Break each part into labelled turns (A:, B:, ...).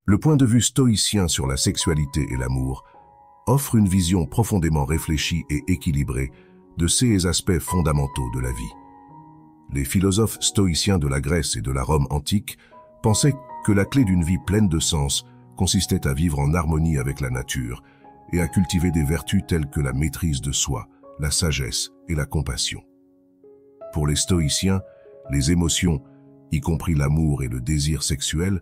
A: Le point de vue stoïcien sur la sexualité et l'amour offre une vision profondément réfléchie et équilibrée de ces aspects fondamentaux de la vie. Les philosophes stoïciens de la Grèce et de la Rome antique pensaient que la clé d'une vie pleine de sens consistait à vivre en harmonie avec la nature et à cultiver des vertus telles que la maîtrise de soi, la sagesse et la compassion. Pour les stoïciens, les émotions, y compris l'amour et le désir sexuel,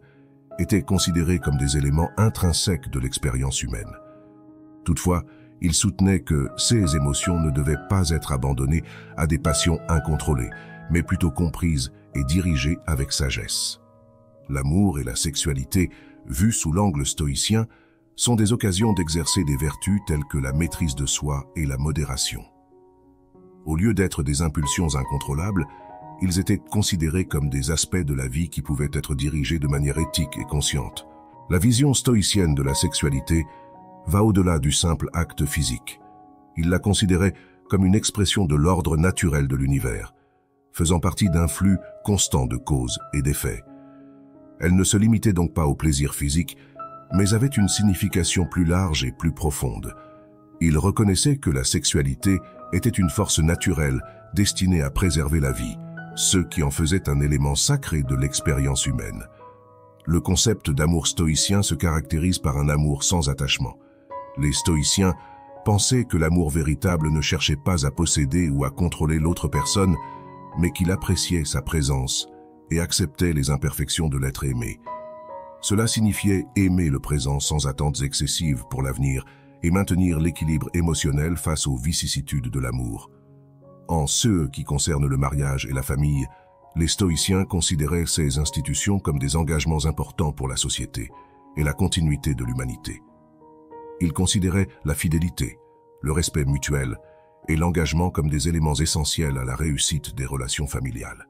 A: étaient considérés comme des éléments intrinsèques de l'expérience humaine. Toutefois, ils soutenaient que ces émotions ne devaient pas être abandonnées à des passions incontrôlées, mais plutôt comprises et dirigées avec sagesse. L'amour et la sexualité, vus sous l'angle stoïcien, sont des occasions d'exercer des vertus telles que la maîtrise de soi et la modération. Au lieu d'être des impulsions incontrôlables, ils étaient considérés comme des aspects de la vie qui pouvaient être dirigés de manière éthique et consciente. La vision stoïcienne de la sexualité va au-delà du simple acte physique. Ils la considéraient comme une expression de l'ordre naturel de l'univers, faisant partie d'un flux constant de causes et d'effets. Elle ne se limitait donc pas au plaisir physique, mais avait une signification plus large et plus profonde. Ils reconnaissaient que la sexualité était une force naturelle destinée à préserver la vie, ce qui en faisait un élément sacré de l'expérience humaine. Le concept d'amour stoïcien se caractérise par un amour sans attachement. Les stoïciens pensaient que l'amour véritable ne cherchait pas à posséder ou à contrôler l'autre personne, mais qu'il appréciait sa présence et acceptait les imperfections de l'être aimé. Cela signifiait aimer le présent sans attentes excessives pour l'avenir et maintenir l'équilibre émotionnel face aux vicissitudes de l'amour. En ce qui concerne le mariage et la famille, les stoïciens considéraient ces institutions comme des engagements importants pour la société et la continuité de l'humanité. Ils considéraient la fidélité, le respect mutuel et l'engagement comme des éléments essentiels à la réussite des relations familiales.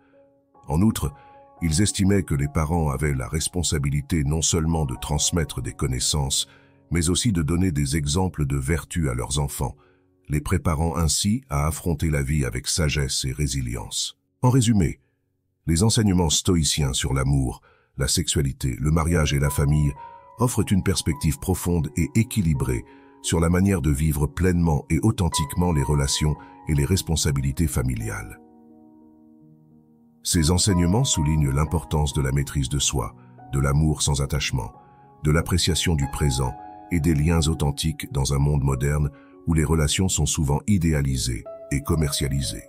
A: En outre, ils estimaient que les parents avaient la responsabilité non seulement de transmettre des connaissances, mais aussi de donner des exemples de vertu à leurs enfants, les préparant ainsi à affronter la vie avec sagesse et résilience. En résumé, les enseignements stoïciens sur l'amour, la sexualité, le mariage et la famille offrent une perspective profonde et équilibrée sur la manière de vivre pleinement et authentiquement les relations et les responsabilités familiales. Ces enseignements soulignent l'importance de la maîtrise de soi, de l'amour sans attachement, de l'appréciation du présent et des liens authentiques dans un monde moderne où les relations sont souvent idéalisées et commercialisées.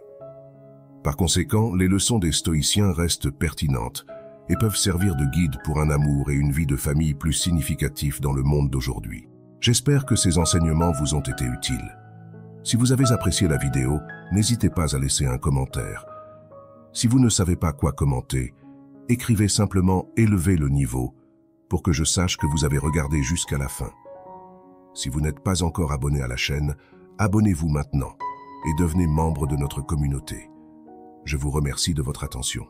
A: Par conséquent, les leçons des stoïciens restent pertinentes et peuvent servir de guide pour un amour et une vie de famille plus significatifs dans le monde d'aujourd'hui. J'espère que ces enseignements vous ont été utiles. Si vous avez apprécié la vidéo, n'hésitez pas à laisser un commentaire. Si vous ne savez pas quoi commenter, écrivez simplement « Élevez le niveau » pour que je sache que vous avez regardé jusqu'à la fin. Si vous n'êtes pas encore abonné à la chaîne, abonnez-vous maintenant et devenez membre de notre communauté. Je vous remercie de votre attention.